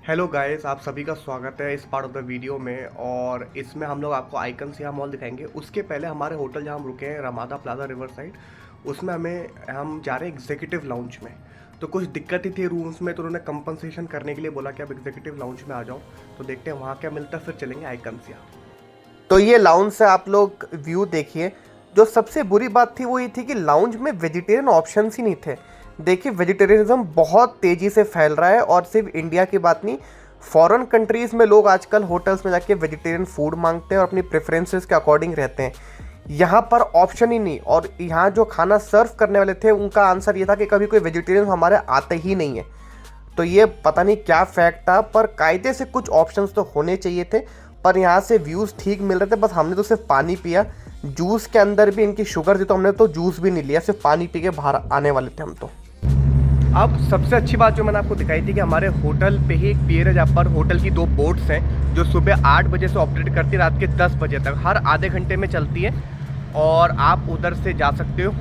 Hello guys, आप सभी का स्वागत है इस पार्ट ऑफ द वीडियो में। और इसमें हम लोग आपको आइकन सिया मॉल दिखाएंगे। उसके पहले हमारे होटल जहां हम रुके हैं रमादा प्लाजा रिवर साइड, उसमें हम जा रहे हैं एग्जीक्यूटिव लाउंज में। तो कुछ दिक्कत ही थी रूम्स में, तो उन्होंने कंपनसेशन करने के लिए बोला कि आप एग्जीक्यूटिव लाउंज में आ जाओ। तो देखते हैं वहाँ क्या मिलता है, फिर चलेंगे आइकन सिया। तो ये लाउंज से आप लोग व्यू देखिए। जो सबसे बुरी बात थी वो ये थी कि लाउंज में वेजिटेरियन ऑप्शंस ही नहीं थे। देखिए, वेजिटेरियनिज्म बहुत तेज़ी से फैल रहा है और सिर्फ इंडिया की बात नहीं, फॉरेन कंट्रीज़ में लोग आजकल होटल्स में जाके वेजिटेरियन फूड मांगते हैं और अपनी प्रेफरेंसेस के अकॉर्डिंग रहते हैं। यहाँ पर ऑप्शन ही नहीं, और यहाँ जो खाना सर्व करने वाले थे उनका आंसर ये था कि कभी कोई वेजिटेरियन हमारे आते ही नहीं है। तो ये पता नहीं क्या फैक्ट था, पर कायदे से कुछ ऑप्शंस तो होने चाहिए थे। पर यहाँ से व्यूज़ ठीक मिल रहे थे, बस हमने तो सिर्फ पानी पिया। जूस के अंदर भी इनकी शुगर थी, तो हमने तो जूस भी नहीं लिया, सिर्फ पानी पी के बाहर आने वाले थे हम तो। अब सबसे अच्छी बात जो मैंने आपको दिखाई थी कि हमारे होटल पे ही एक पियर है, जहाँ पर होटल की 2 बोट्स हैं जो सुबह 8 बजे से ऑपरेट करती है रात के 10 बजे तक, हर आधे घंटे में चलती है। और आप उधर से जा सकते हो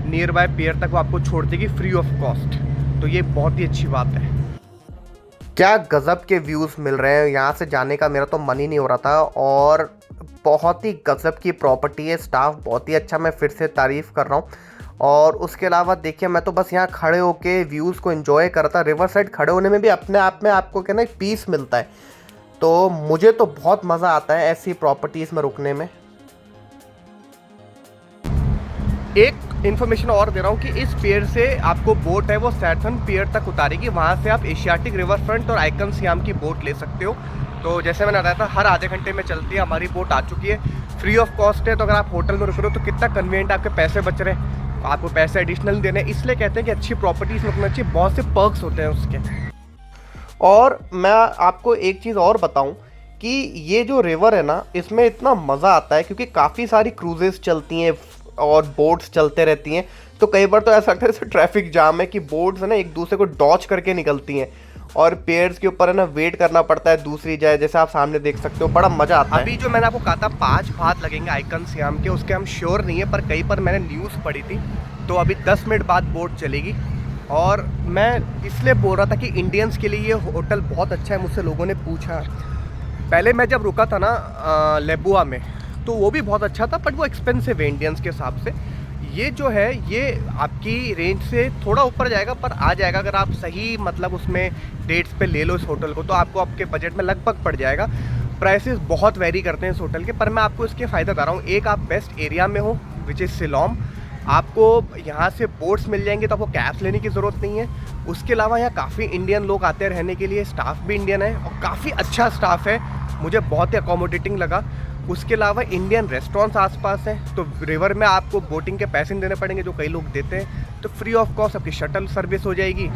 नियर बाय पियर तक, वो आपको छोड़ देगी फ्री ऑफ कॉस्ट। तो ये बहुत ही अच्छी बात है। क्या गज़ब के व्यूज़ मिल रहे हैं, यहाँ से जाने का मेरा तो मन ही नहीं हो रहा था। और बहुत ही गज़ब की प्रॉपर्टी है, स्टाफ बहुत ही अच्छा, मैं फिर से तारीफ़ कर रहा हूँ। और उसके अलावा देखिए, मैं तो बस यहाँ खड़े होके व्यूज़ को एंजॉय करता। रिवर साइड खड़े होने में भी अपने आप में आपको क्या ना एक पीस मिलता है। तो मुझे तो बहुत मज़ा आता है ऐसी प्रॉपर्टीज़ में रुकने में। एक इन्फॉर्मेशन और दे रहा हूँ कि इस पियर से आपको बोट है वो सैथर्न पियर तक उतारेगी, वहाँ से आप एशियाटिक रिवर फ्रंट और आइकन सियाम की बोट ले सकते हो। तो जैसे मैंने बताया था, हर आधे घंटे में चलती है। हमारी बोट आ चुकी है, फ्री ऑफ कॉस्ट है। तो अगर आप होटल में रुक रहे हो तो कितना कन्वीनियंट, आपके पैसे बच रहे हैं, आपको पैसे एडिशनल देने। इसलिए कहते हैं कि अच्छी प्रॉपर्टीज़ में रुकना चाहिए, बहुत से पर्क्स होते हैं उसके। और मैं आपको एक चीज़ और बताऊं कि ये जो रिवर है ना, इसमें इतना मज़ा आता है क्योंकि काफ़ी सारी क्रूजेस चलती हैं और बोट्स चलते रहती हैं। तो कई बार तो ऐसा लगता है जैसे ट्रैफिक जाम है कि बोट्स है ना एक दूसरे को डॉच करके निकलती हैं और पेयर्स के ऊपर है ना वेट करना पड़ता है दूसरी जाए, जैसे आप सामने देख सकते हो। बड़ा मज़ा आता है। अभी जो मैंने आपको कहा था 5 भात लगेंगे आइकन सियाम के, उसके हम श्योर नहीं है, पर कहीं पर मैंने न्यूज़ पढ़ी थी। तो अभी 10 मिनट बाद बोट चलेगी। और मैं इसलिए बोल रहा था कि इंडियंस के लिए ये होटल बहुत अच्छा है। मुझसे लोगों ने पूछा, पहले मैं जब रुका था ना लेबुआ में, तो वो भी बहुत अच्छा था, बट वो एक्सपेंसिव है इंडियंस के हिसाब से। ये जो है ये आपकी रेंज से थोड़ा ऊपर जाएगा, पर आ जाएगा अगर आप सही मतलब उसमें डेट्स पे ले लो इस होटल को, तो आपको आपके बजट में लगभग पड़ जाएगा। प्राइसेस बहुत वेरी करते हैं इस होटल के, पर मैं आपको इसके फ़ायदा बता रहा हूँ। एक, आप बेस्ट एरिया में हो विच इज़ शिलोंग, आपको यहाँ से बोट्स मिल जाएंगे, तो आपको कैब्स लेने की ज़रूरत नहीं है। उसके अलावा यहाँ काफ़ी इंडियन लोग आते हैं रहने के लिए, स्टाफ भी इंडियन है और काफ़ी अच्छा स्टाफ है, मुझे बहुत ही अकोमोडेटिंग लगा। उसके अलावा इंडियन रेस्टोरेंट्स आसपास हैं, तो रिवर में आपको बोटिंग के पैसे नहीं देने पड़ेंगे जो कई लोग देते हैं। तो फ्री ऑफ कॉस्ट आपकी शटल सर्विस हो जाएगी।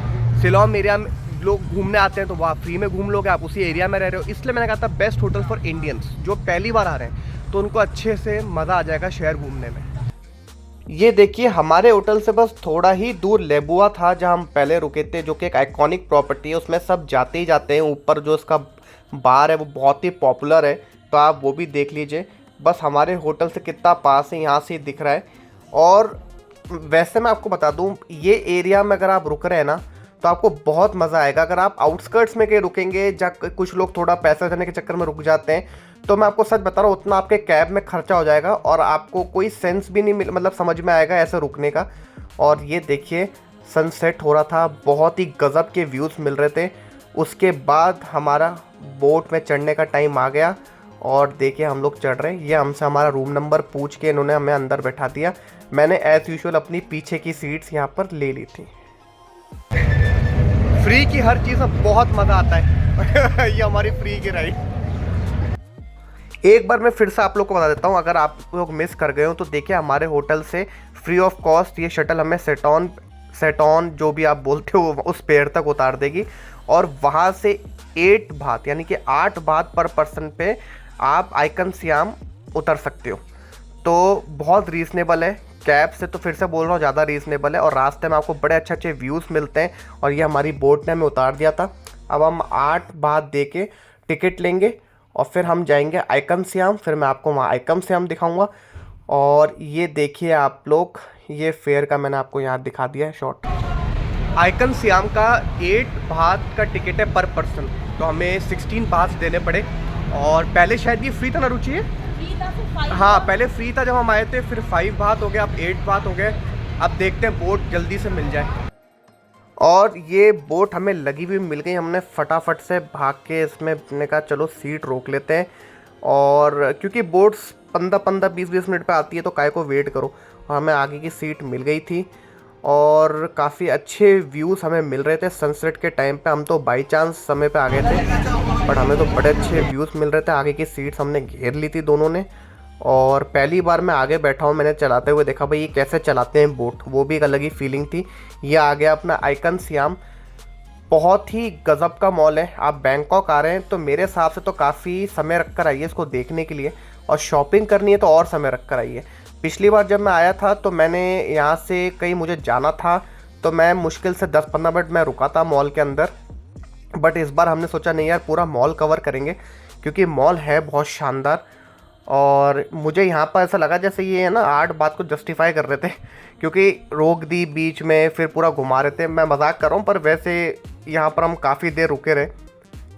शिलोंग एरिया में लोग घूमने आते हैं तो वहाँ फ्री में घूम लोगे, आप उसी एरिया में रह रहे हो। इसलिए मैंने कहा था बेस्ट होटल फॉर इंडियंस जो पहली बार आ रहे हैं, तो उनको अच्छे से मज़ा आ जाएगा शहर घूमने में। ये देखिए, हमारे होटल से बस थोड़ा ही दूर लेबुआ था जहाँ हम पहले रुके थे, जो कि एक आइकॉनिक प्रॉपर्टी है। उसमें सब जाते ही जाते हैं। ऊपर जो इसका बार है वो बहुत ही पॉपुलर है, तो आप वो भी देख लीजिए। बस हमारे होटल से कितना पास है, यहाँ से ही दिख रहा है। और वैसे मैं आपको बता दूँ, ये एरिया में अगर आप रुक रहे हैं ना, तो आपको बहुत मज़ा आएगा। अगर आप आउटस्कर्ट्स में कहीं रुकेंगे, जहाँ कुछ लोग थोड़ा पैसा देने के चक्कर में रुक जाते हैं, तो मैं आपको सच बता रहा हूँ, उतना आपके कैब में खर्चा हो जाएगा और आपको कोई सेंस भी नहीं मतलब समझ में आएगा ऐसे रुकने का। और ये देखिए, सनसेट हो रहा था, बहुत ही गज़ब के व्यूज़ मिल रहे थे। उसके बाद हमारा बोट में चढ़ने का टाइम आ गया और देखिए हम लोग चढ़ रहे हैं। ये हमसे हमारा रूम नंबर पूछ के इन्होंने हमें अंदर बैठा दिया। मैंने एज़ यूजुअल अपनी पीछे की सीट्स यहाँ पर ले ली थी। फ्री की हर चीज़ में बहुत मज़ा आता है ये हमारी फ्री की राइड। एक बार मैं फिर से आप लोग को बता देता हूँ, अगर आप लोग मिस कर गए हो तो देखिए, हमारे होटल से फ्री ऑफ कॉस्ट ये शटल हमें सेटॉन जो भी आप बोलते हो उस पेड़ तक उतार देगी। और वहाँ से 8 बात यानी कि 8 बात पर पर्सन पे आप आइकन सियाम उतर सकते हो। तो बहुत रीज़नेबल है, कैब से तो फिर से बोल रहा हूँ ज़्यादा रीज़नेबल है। और रास्ते में आपको बड़े अच्छे अच्छे व्यूज़ मिलते हैं। और ये हमारी बोट ने हमें उतार दिया था। अब हम 8 बात दे के टिकट लेंगे और फिर हम जाएंगे आइकन सियाम। फिर मैं आपको वहाँ आइकन सियाम दिखाऊंगा। और ये देखिए आप लोग, ये फेयर का मैंने आपको यहाँ दिखा दिया है शॉर्ट। आइकन सियाम का 8 भात का टिकट है पर पर्सन। तो हमें 16 बाथ देने पड़े। और पहले शायद ये फ्री था ना रुचि है? हाँ पहले फ्री था जब हम आए थे, फिर 5 बाथ हो गया, अब 8 बाथ हो गए। अब देखते हैं बोट जल्दी से मिल जाए। और ये बोट हमें लगी हुई मिल गई, हमने फटाफट से भाग के इसमें ने कहा चलो सीट रोक लेते हैं। और क्योंकि बोट्स 15-15 20-20 मिनट पे आती है तो काय को वेट करो, और हमें आगे की सीट मिल गई थी। और काफ़ी अच्छे व्यूज़ हमें मिल रहे थे सनसेट के टाइम पे। हम तो बाई चांस समय पे आ गए थे, बट हमें तो बड़े अच्छे व्यूज़ मिल रहे थे। आगे की सीट्स हमने घेर ली थी दोनों ने। और पहली बार मैं आगे बैठा हूँ, मैंने चलाते हुए देखा भाई ये कैसे चलाते हैं बोट, वो भी एक अलग ही फीलिंग थी। ये आ गया अपना आइकन सियाम, बहुत ही गज़ब का मॉल है। आप बैंकॉक आ रहे हैं तो मेरे हिसाब से तो काफ़ी समय रख कर आइए इसको देखने के लिए, और शॉपिंग करनी है तो और समय रख कर आइए। पिछली बार जब मैं आया था तो मैंने यहाँ से कहीं मुझे जाना था तो मैं मुश्किल से 10-15 मिनट मैं रुका था मॉल के अंदर। बट इस बार हमने सोचा नहीं यार पूरा मॉल कवर करेंगे, क्योंकि मॉल है बहुत शानदार। और मुझे यहाँ पर ऐसा लगा जैसे ये है ना 8 बात को जस्टिफाई कर रहे थे, क्योंकि रोक दी बीच में फिर पूरा घुमा रहे थे। मैं मजाक कर रहा हूँ पर वैसे यहाँ पर हम काफ़ी देर रुके रहे।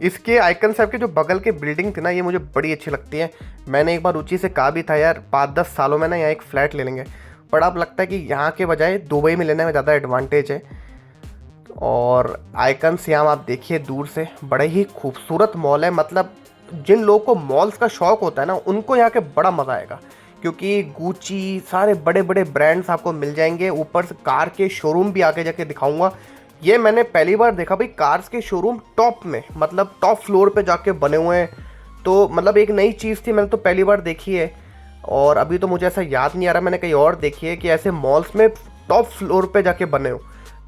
इसके आइकन साहब के जो बगल के बिल्डिंग थी ना, ये मुझे बड़ी अच्छी लगती है। मैंने एक बार रुचि से कहा भी था यार 5-10 सालों में ना यहाँ एक फ़्लैट ले लेंगे, पर अब लगता है कि यहाँ के बजाय दुबई में लेने में ज़्यादा एडवांटेज है। और आइकन सियाम आप देखिए दूर से, बड़े ही खूबसूरत मॉल है। मतलब जिन लोगों को मॉल्स का शौक़ होता है ना उनको यहाँ के बड़ा मज़ा आएगा, क्योंकि गुची सारे बड़े बड़े ब्रांड्स आपको मिल जाएंगे। ऊपर से कार के शोरूम भी आगे जाके दिखाऊंगा। ये मैंने पहली बार देखा भाई, कार्स के शोरूम टॉप में, मतलब टॉप फ्लोर पे जाके बने हुए हैं। तो मतलब एक नई चीज़ थी, मैंने तो पहली बार देखी है। और अभी तो मुझे ऐसा याद नहीं आ रहा मैंने कहीं और देखी है कि ऐसे मॉल्स में टॉप फ्लोर पे जाके बने हो।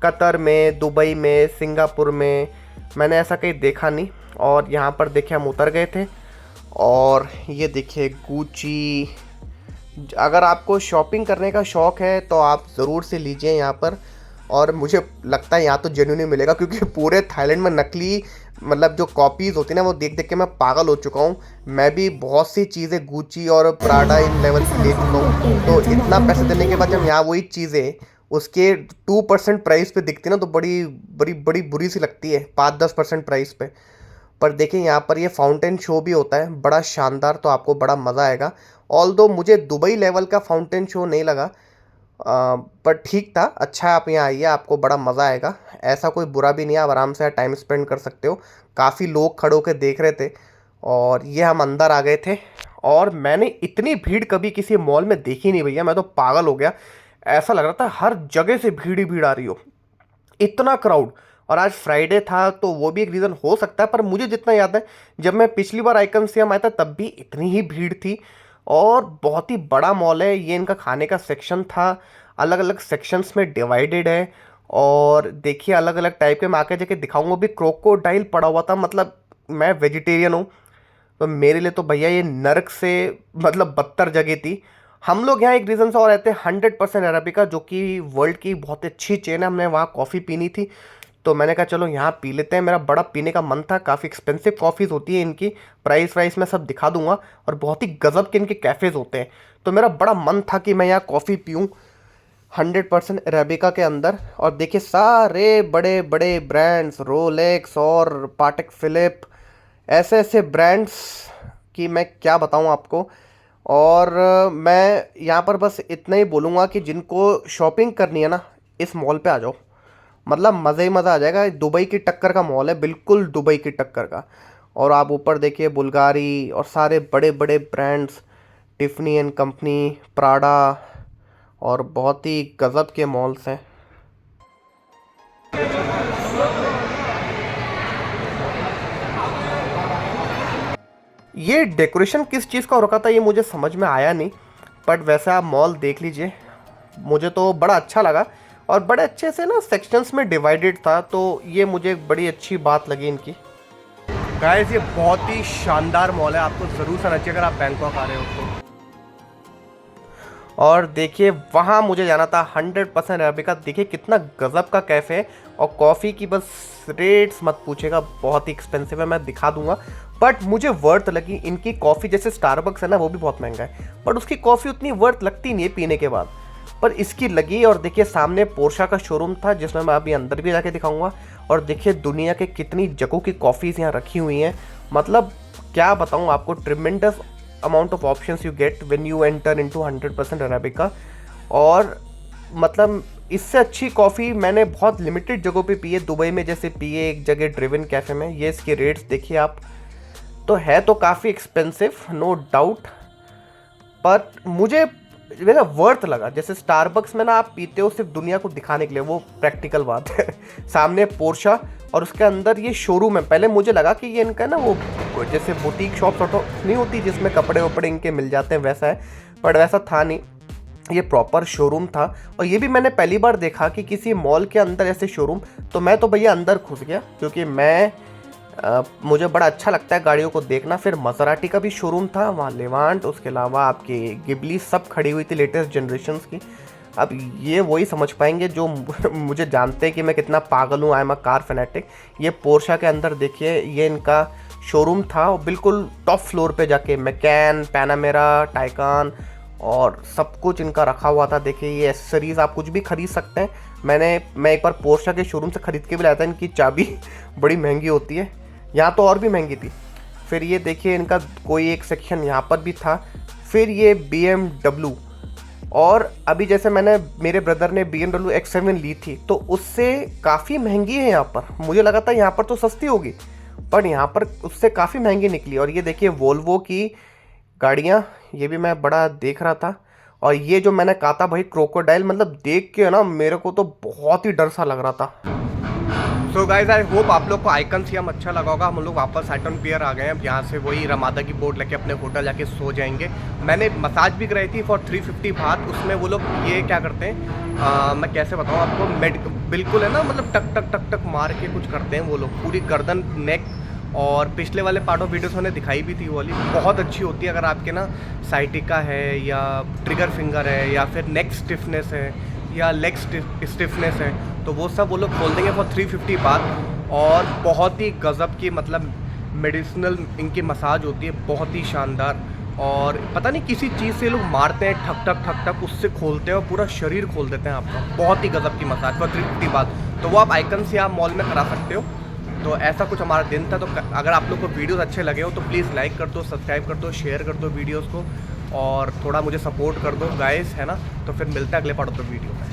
कतर में, दुबई में, सिंगापुर में मैंने ऐसा कहीं देखा नहीं। और यहाँ पर देखिए हम उतर गए थे, और ये देखिए गुची। अगर आपको शॉपिंग करने का शौक़ है तो आप ज़रूर से लीजिए यहाँ पर। और मुझे लगता है यहाँ तो जेन्युइन मिलेगा, क्योंकि पूरे थाईलैंड में नकली मतलब जो कॉपीज़ होती है ना वो देख देख के मैं पागल हो चुका हूँ। मैं भी बहुत सी चीज़ें गुची और प्राडा इन लेवल की ले चुका हूँ, तो इतना पैसे देने के बाद जब यहाँ वही चीज़ें उसके 2% प्राइस पे दिखती है ना तो बड़ी बड़ी बड़ी बुरी सी लगती है 5-10% प्राइस पे। पर देखिए यहाँ पर ये फाउंटेन शो भी होता है बड़ा शानदार, तो आपको बड़ा मज़ा आएगा। ऑल्दो मुझे दुबई लेवल का फाउंटेन शो नहीं लगा, पर ठीक था, अच्छा है। आप यहाँ आइए, आपको बड़ा मज़ा आएगा। ऐसा कोई बुरा भी नहीं है, आप आराम से टाइम स्पेंड कर सकते हो। काफ़ी लोग खड़े होकर देख रहे थे। और ये हम अंदर आ गए थे, और मैंने इतनी भीड़ कभी किसी मॉल में देखी नहीं भैया, मैं तो पागल हो गया। ऐसा लग रहा था हर जगह से भीड़ ही भीड़ आ रही हो, इतना क्राउड। और आज फ्राइडे था तो वो भी एक रीज़न हो सकता है, पर मुझे जितना याद है जब मैं पिछली बार आइकन सियाम आया था तब भी इतनी ही भीड़ थी। और बहुत ही बड़ा मॉल है ये, इनका खाने का सेक्शन था, अलग अलग सेक्शंस में डिवाइडेड है। और देखिए अलग अलग टाइप के, मैं आके जाके दिखाऊंगा भी। क्रोकोडाइल पड़ा हुआ था, मतलब मैं वेजिटेरियन हूँ तो मेरे लिए तो भैया ये नरक से मतलब बदतर जगह थी। हम लोग यहाँ एक रीज़न से और रहते हैं 100% अरेबिका, जो कि वर्ल्ड की बहुत अच्छी चेन है। हमने वहाँ कॉफ़ी पीनी थी तो मैंने कहा चलो यहाँ पी लेते हैं। मेरा बड़ा पीने का मन था, काफ़ी एक्सपेंसिव कॉफ़ीज़ होती है इनकी, प्राइस वाइस मैं सब दिखा दूंगा। और बहुत ही गज़ब के इनके कैफ़ेज़ होते हैं, तो मेरा बड़ा मन था कि मैं यहाँ कॉफ़ी पीऊँ 100% अरेबिका के अंदर। और देखिए सारे बड़े बड़े ब्रांड्स, रोलेक्स और पाटेक फिलिप, ऐसे ऐसे ब्रांड्स कि मैं क्या बताऊँ आपको। और मैं यहाँ पर बस इतना ही बोलूँगा कि जिनको शॉपिंग करनी है ना इस मॉल पे आ जाओ, मतलब मज़े ही मज़ा आ जाएगा। दुबई की टक्कर का मॉल है, बिल्कुल दुबई की टक्कर का। और आप ऊपर देखिए बुल्गारी और सारे बड़े बड़े brands, Tiffany and company, Prada, और बहुत ही गज़ब के मॉल्स हैं। ये डेकोरेशन किस चीज़ का हो रखा था ये मुझे समझ में आया नहीं, बट वैसे आप मॉल देख लीजिए, मुझे तो बड़ा अच्छा लगा। और बड़े अच्छे से ना सेक्शंस में डिवाइडेड था, तो ये मुझे एक बड़ी अच्छी बात लगी इनकी। गाइस ये बहुत ही शानदार मॉल है, आपको ज़रूर आना चाहिए अगर आप बैंकॉक आ रहे हो तो। और देखिए वहाँ मुझे जाना था 100% अरेबिका। देखिए कितना गज़ब का कैफ़े है, और कॉफ़ी की बस रेट्स मत पूछेगा, बहुत ही एक्सपेंसिव है, मैं दिखा दूंगा। बट मुझे वर्थ लगी इनकी कॉफ़ी। जैसे स्टारबक्स है ना वो भी बहुत महंगा है, बट उसकी कॉफ़ी उतनी वर्थ लगती नहीं है पीने के बाद। पर इसकी लगी। और देखिए सामने पोर्शा का शोरूम था जिसमें मैं अभी अंदर भी जाके दिखाऊंगा। और देखिए दुनिया के कितनी जगहों की कॉफ़ीज़ यहाँ रखी हुई हैं, मतलब क्या बताऊँ आपको, tremendous amount of options you get when you enter into 100% arabica. और मतलब इससे अच्छी कॉफ़ी मैंने बहुत लिमिटेड जगहों पे पी है, दुबई में जैसे पी है एक जगह ड्रिवन कैफ़े में। ये इसके रेट्स देखिए आप, तो है तो काफ़ी एक्सपेंसिव नो डाउट, पर मुझे मेरा वर्थ लगा। जैसे स्टारबक्स में ना आप पीते हो सिर्फ दुनिया को दिखाने के लिए, वो प्रैक्टिकल बात है। सामने पोर्शा और उसके अंदर ये शोरूम है। पहले मुझे लगा कि ये इनका ना वो जैसे बुटीक शॉप सॉर्ट नहीं होती जिसमें कपड़े वपड़े इनके मिल जाते हैं, वैसा है, बट वैसा था नहीं, ये प्रॉपर शोरूम था। और ये भी मैंने पहली बार देखा कि किसी मॉल के अंदर ऐसे शोरूम। तो मैं तो भैया अंदर घुस गया क्योंकि मुझे बड़ा अच्छा लगता है गाड़ियों को देखना। फिर मसराटी का भी शोरूम था वहाँ, लेवांट, उसके अलावा आपकी गिबली सब खड़ी हुई थी लेटेस्ट जनरेशन्स की। अब ये वही समझ पाएंगे जो मुझे जानते हैं कि मैं कितना पागल हूँ, I am a car fanatic. ये पोर्शा के अंदर देखिए ये इनका शोरूम था और बिल्कुल टॉप फ्लोर पे जाके मैकैन, पैनामेरा, टाइकान और सब कुछ इनका रखा हुआ था। देखिए ये एक्सेसरीज़ आप कुछ भी खरीद सकते हैं। मैं एक बार पोर्शा के शोरूम से ख़रीद के भी लाया था। इनकी चाबी बड़ी महंगी होती है, यहाँ तो और भी महंगी थी। फिर ये देखिए इनका कोई एक सेक्शन यहाँ पर भी था। फिर ये BMW, और अभी जैसे मेरे ब्रदर ने BMW X7 ली थी तो उससे काफ़ी महंगी है यहाँ पर। मुझे लगा था यहाँ पर तो सस्ती होगी, पर यहाँ पर उससे काफ़ी महंगी निकली। और ये देखिए वोल्वो की गाड़ियाँ, ये भी मैं बड़ा देख रहा था। और ये जो मैंने कहा था भाई क्रोकोडाइल, मतलब देख के ना मेरे को तो बहुत ही डर सा लग रहा था। सो गाइज आई होप आप लोग को आइकन सियाम अच्छा लगा होगा। हम लोग वापस साइटन पियर आ गए हैं। अब यहाँ से वही रमादा की बोट लेके अपने होटल जाके सो जाएंगे। मैंने मसाज भी कराई थी फॉर 350 बात। उसमें वो लोग ये क्या करते हैं, मैं कैसे बताऊँ आपको, बिल्कुल है ना, मतलब टक टक टक टक मार के कुछ करते हैं वो लोग, पूरी गर्दन, नेक। और पिछले वाले पार्ट ऑफ वीडियोस मैंने दिखाई भी थी, वो वाली बहुत अच्छी होती है। अगर आपके ना साइटिका है या ट्रिगर फिंगर है या फिर नेक स्टिफनेस है या लेग स्टिफनेस है, तो वो सब वो लोग खोल देंगे फॉर 350 बात। और बहुत ही गज़ब की मतलब मेडिसिनल इनकी मसाज होती है, बहुत ही शानदार। और पता नहीं किसी चीज़ से लोग मारते हैं, ठक ठक ठक ठक, उससे खोलते हैं और पूरा शरीर खोल देते हैं आपका। बहुत ही गज़ब की मसाज फॉर 350 बात। तो वो आप आइकन से आप मॉल में करा सकते हो। तो ऐसा कुछ हमारा दिन था। तो अगर आप लोग को वीडियोस अच्छे लगे हो तो प्लीज़ लाइक कर दो, सब्सक्राइब कर दो, शेयर कर दो वीडियोस को, और थोड़ा मुझे सपोर्ट कर दो गाइस, है ना। तो फिर मिलते हैं अगले पार्ट ऑफ द वीडियो में।